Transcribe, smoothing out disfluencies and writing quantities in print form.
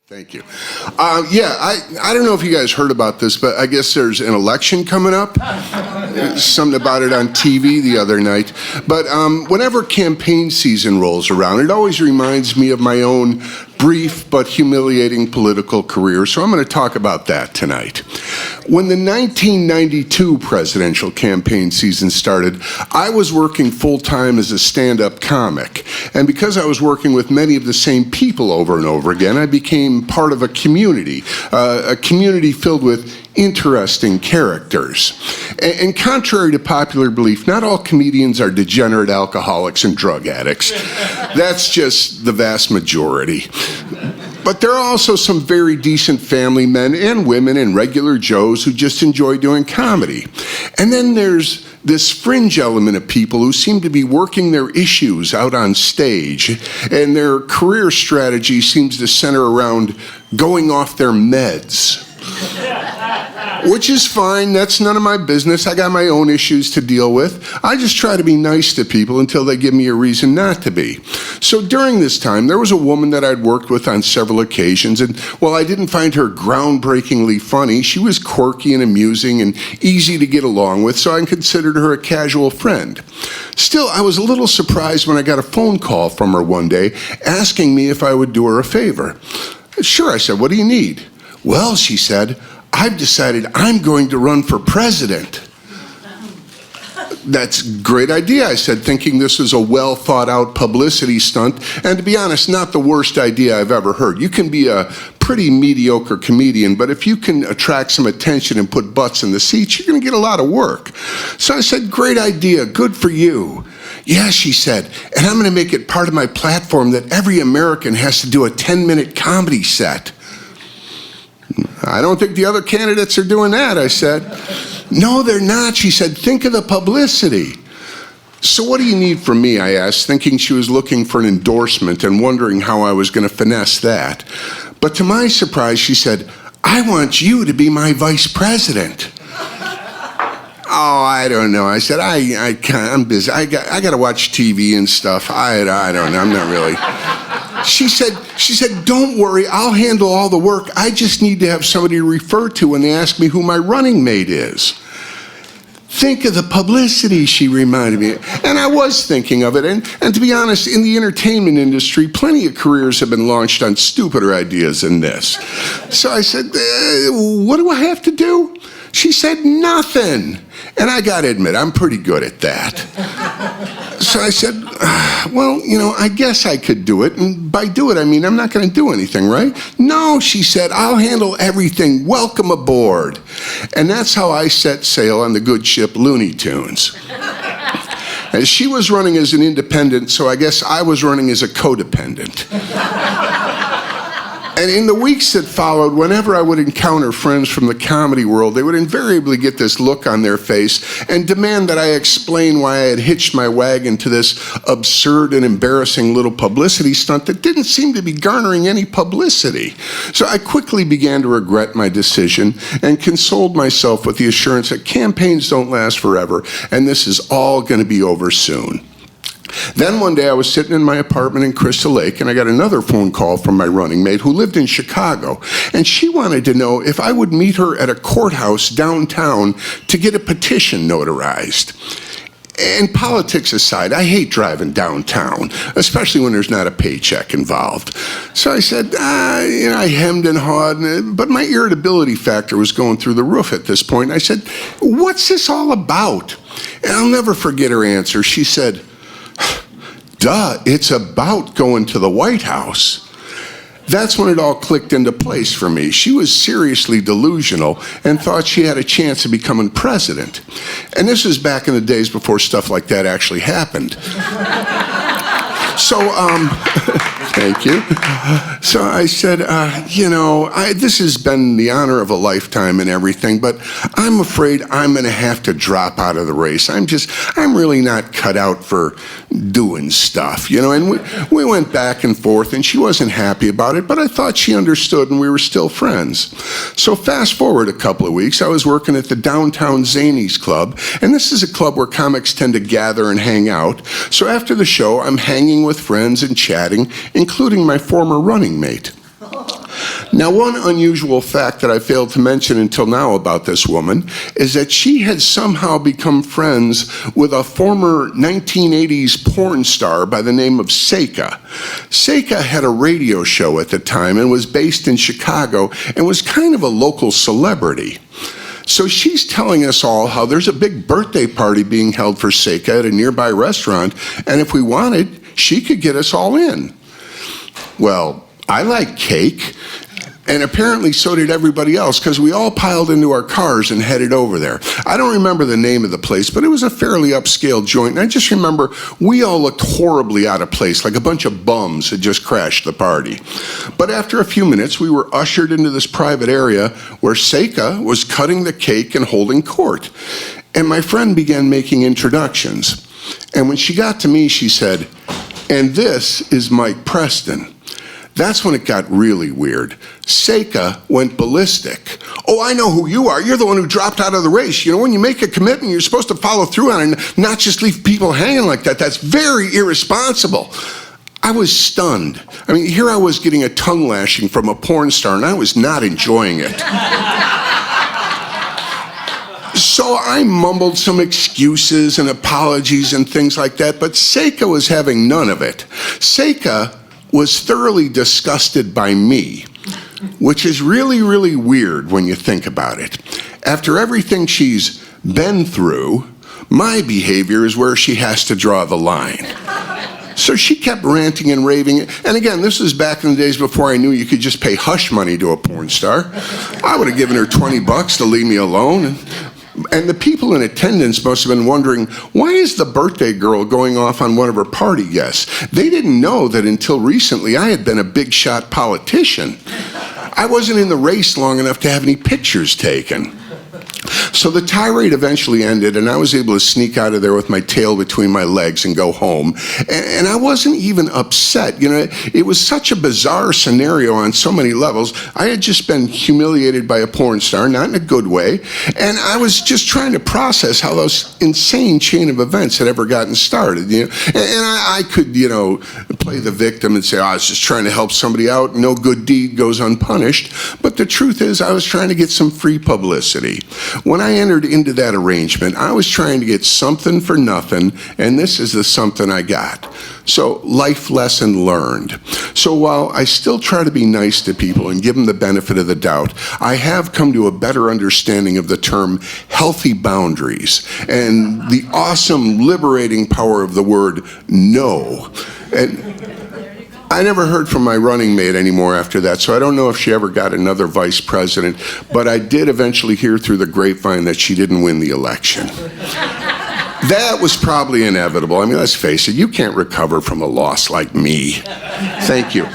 Thank you. I don't know if you guys heard about this, but I guess there's an election coming up. Something about it on TV the other night. But whenever campaign season rolls around, it always reminds me of my own brief but humiliating political career, so I'm going to talk about that tonight. When the 1992 presidential campaign season started, I was working full-time as a stand-up comic. And because I was working with many of the same people over and over again, I became part of a community filled with interesting characters. And contrary to popular belief, not all comedians are degenerate alcoholics and drug addicts. That's just the vast majority. But there are also some very decent family men and women and regular Joes who just enjoy doing comedy. And then there's this fringe element of people who seem to be working their issues out on stage, and their career strategy seems to center around going off their meds. Which is fine, that's none of my business. I got my own issues to deal with. I just try to be nice to people until they give me a reason not to be. So during this time, there was a woman that I'd worked with on several occasions, and while I didn't find her groundbreakingly funny, she was quirky and amusing and easy to get along with, so I considered her a casual friend. Still, I was a little surprised when I got a phone call from her one day asking me if I would do her a favor. Sure, I said, what do you need? Well, she said, I've decided I'm going to run for president. That's a great idea, I said, thinking this was a well-thought-out publicity stunt, and to be honest, not the worst idea I've ever heard. You can be a pretty mediocre comedian, but if you can attract some attention and put butts in the seats, you're going to get a lot of work. So I said, great idea, good for you. Yeah, she said, and I'm going to make it part of my platform that every American has to do a 10-minute comedy set. I don't think the other candidates are doing that, I said. No, they're not, she said. Think of the publicity. So what do you need from me, I asked, thinking she was looking for an endorsement and wondering how I was going to finesse that. But to my surprise, she said, I want you to be my vice president. Oh, I don't know. I said, I'm busy. I got to watch TV and stuff. I don't know. I'm not really. She said, don't worry, I'll handle all the work. I just need to have somebody to refer to when they ask me who my running mate is. Think of the publicity, she reminded me. And I was thinking of it. And to be honest, in the entertainment industry, plenty of careers have been launched on stupider ideas than this. So I said, what do I have to do? She said, nothing. And I got to admit, I'm pretty good at that. So I said, well, I guess I could do it. And by do it, I mean, I'm not going to do anything, right? No, she said, I'll handle everything. Welcome aboard. And that's how I set sail on the good ship Looney Tunes. As she was running as an independent, so I guess I was running as a codependent. And in the weeks that followed, whenever I would encounter friends from the comedy world, they would invariably get this look on their face and demand that I explain why I had hitched my wagon to this absurd and embarrassing little publicity stunt that didn't seem to be garnering any publicity. So I quickly began to regret my decision and consoled myself with the assurance that campaigns don't last forever and this is all going to be over soon. Then one day I was sitting in my apartment in Crystal Lake and I got another phone call from my running mate who lived in Chicago, and she wanted to know if I would meet her at a courthouse downtown to get a petition notarized. And politics aside, I hate driving downtown, especially when there's not a paycheck involved. So I said, I hemmed and hawed, but my irritability factor was going through the roof at this point. I said, what's this all about? And I'll never forget her answer. She said, duh, it's about going to the White House. That's when it all clicked into place for me. She was seriously delusional and thought she had a chance of becoming president. And this was back in the days before stuff like that actually happened. So, thank you. So I said, this has been the honor of a lifetime and everything, but I'm afraid I'm going to have to drop out of the race. I'm really not cut out for doing stuff, and we went back and forth, and she wasn't happy about it, but I thought she understood, and we were still friends. So fast forward a couple of weeks, I was working at the downtown Zanies Club, and this is a club where comics tend to gather and hang out. So after the show, I'm hanging with friends and chatting, including my former running mate. Now, one unusual fact that I failed to mention until now about this woman is that she had somehow become friends with a former 1980s porn star by the name of Seika. Seika had a radio show at the time and was based in Chicago and was kind of a local celebrity. So she's telling us all how there's a big birthday party being held for Seika at a nearby restaurant, and if we wanted, she could get us all in. Well, I like cake, and apparently so did everybody else, because we all piled into our cars and headed over there. I don't remember the name of the place, but it was a fairly upscale joint, and I just remember we all looked horribly out of place, like a bunch of bums had just crashed the party. But after a few minutes, we were ushered into this private area where Seika was cutting the cake and holding court. And my friend began making introductions. And when she got to me, she said, "And this is Mike Preston." That's when it got really weird. Seika went ballistic. "Oh, I know who you are. You're the one who dropped out of the race. You know, when you make a commitment, you're supposed to follow through on it and not just leave people hanging like that. That's very irresponsible." I was stunned. I mean, here I was getting a tongue lashing from a porn star, and I was not enjoying it. So I mumbled some excuses and apologies and things like that, but Seika was having none of it. Seika was thoroughly disgusted by me, which is really, really weird when you think about it. After everything she's been through, my behavior is where she has to draw the line. So she kept ranting and raving. And again, this was back in the days before I knew you could just pay hush money to a porn star. I would have given her $20 to leave me alone. And the people in attendance must have been wondering, why is the birthday girl going off on one of her party guests? They didn't know that until recently I had been a big shot politician. I wasn't in the race long enough to have any pictures taken. So the tirade eventually ended, and I was able to sneak out of there with my tail between my legs and go home. And I wasn't even upset. You know, it was such a bizarre scenario on so many levels. I had just been humiliated by a porn star, not in a good way, and I was just trying to process how those insane chain of events had ever gotten started. You know, and I could, you know, play the victim and say, "Oh, I was just trying to help somebody out. No good deed goes unpunished." But the truth is, I was trying to get some free publicity. When I entered into that arrangement, I was trying to get something for nothing, and this is the something I got. So, life lesson learned. So while I still try to be nice to people and give them the benefit of the doubt, I have come to a better understanding of the term healthy boundaries and the awesome liberating power of the word no. And I never heard from my running mate anymore after that, so I don't know if she ever got another vice president, but I did eventually hear through the grapevine that she didn't win the election. That was probably inevitable. I mean, let's face it, you can't recover from a loss like me. Thank you.